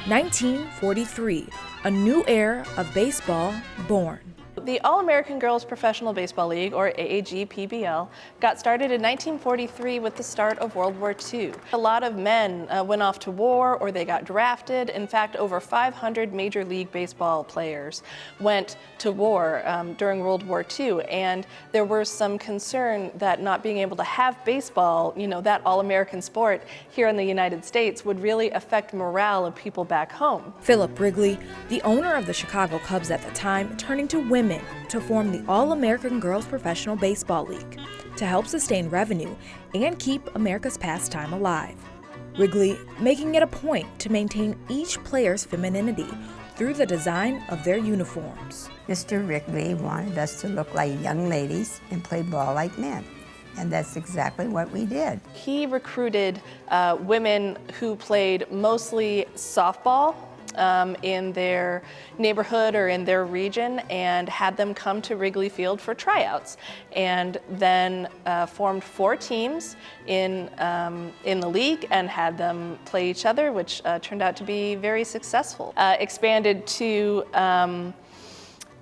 1943, a new era of baseball born. The All-American Girls Professional Baseball League, or AAGPBL, got started in 1943 with the start of World War II. A lot of men went off to war or they got drafted. In fact, over 500 Major League Baseball players went to war during World War II, and there was some concern that not being able to have baseball, that All-American sport here in the United States, would really affect morale of people back home. Philip Wrigley, the owner of the Chicago Cubs at the time, turning to women to form the All-American Girls Professional Baseball League to help sustain revenue and keep America's pastime alive. Wrigley making it a point to maintain each player's femininity through the design of their uniforms. Mr. Wrigley wanted us to look like young ladies and play ball like men. And that's exactly what we did. He recruited women who played mostly softball in their neighborhood or in their region, and had them come to Wrigley Field for tryouts, and then formed 4 teams in the league and had them play each other, which turned out to be very successful. Expanded to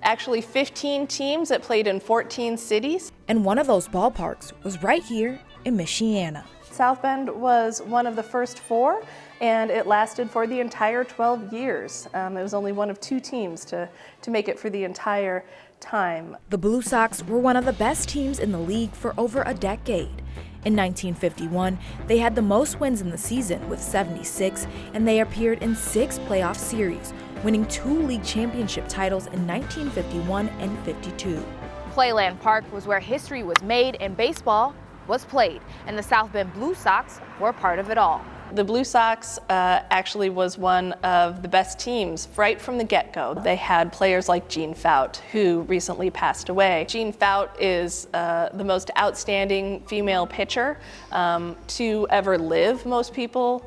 actually 15 teams that played in 14 cities. And one of those ballparks was right here in Michiana. South Bend was one of the first 4, and it lasted for the entire 12 years. It was only one of 2 teams to make it for the entire time. The Blue Sox were one of the best teams in the league for over a decade. In 1951, they had the most wins in the season with 76, and they appeared in 6 playoff series, winning 2 league championship titles in 1951 and 52. Playland Park was where history was made and baseball was played, and the South Bend Blue Sox were part of it all. The Blue Sox actually was one of the best teams right from the get-go. They had players like Jean Fout, who recently passed away. Jean Fout is the most outstanding female pitcher to ever live. Most people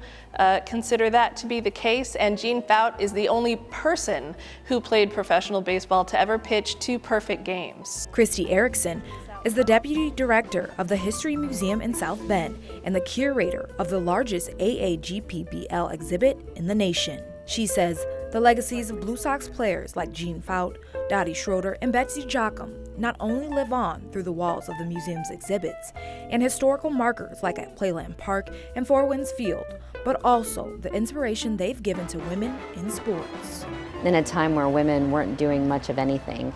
consider that to be the case, and Jean Fout is the only person who played professional baseball to ever pitch 2 perfect games. Christy Erickson is the Deputy Director of the History Museum in South Bend and the curator of the largest AAGPBL exhibit in the nation. She says the legacies of Blue Sox players like Jean Fout, Dottie Schroeder, and Betsy Jochum not only live on through the walls of the museum's exhibits and historical markers like at Playland Park and Four Winds Field, but also the inspiration they've given to women in sports. In a time where women weren't doing much of anything,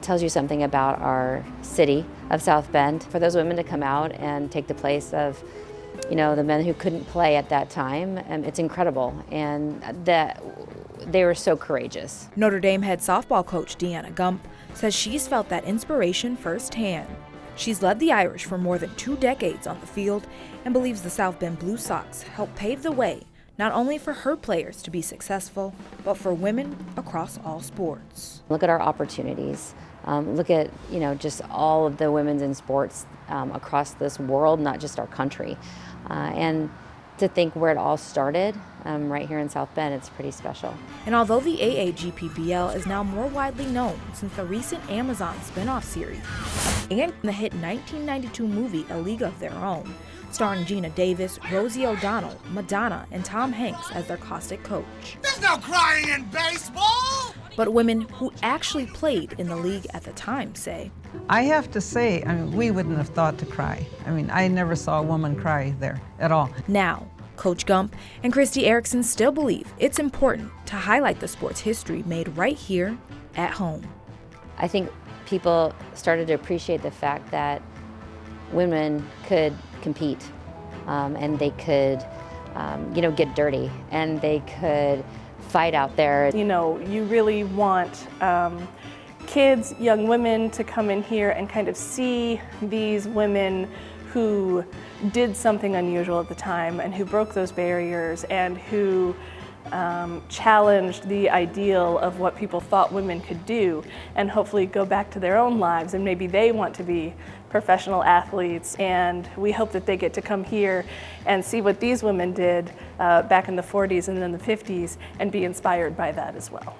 tells you something about our city of South Bend. For those women to come out and take the place of, the men who couldn't play at that time, it's incredible, and that they were so courageous. Notre Dame head softball coach Deanna Gump says she's felt that inspiration firsthand. She's led the Irish for more than 2 decades on the field and believes the South Bend Blue Sox helped pave the way not only for her players to be successful, but for women across all sports. Look at our opportunities. Look at, just all of the women in sports across this world, not just our country. And to think where it all started, right here in South Bend, it's pretty special. And although the AAGPBL is now more widely known since the recent Amazon spin-off series and the hit 1992 movie A League of Their Own, starring Gina Davis, Rosie O'Donnell, Madonna, and Tom Hanks as their caustic coach. There's no crying in baseball! But women who actually played in the league at the time say, I have to say, we wouldn't have thought to cry. I never saw a woman cry there at all. Now, Coach Gump and Christy Erickson still believe it's important to highlight the sport's history made right here at home. I think people started to appreciate the fact that women could compete, and they could, get dirty, and they could fight out there. You really want kids, young women to come in here and kind of see these women who did something unusual at the time and who broke those barriers and who challenged the ideal of what people thought women could do, and hopefully go back to their own lives and maybe they want to be professional athletes, and we hope that they get to come here and see what these women did back in the 40s and then the 50s and be inspired by that as well.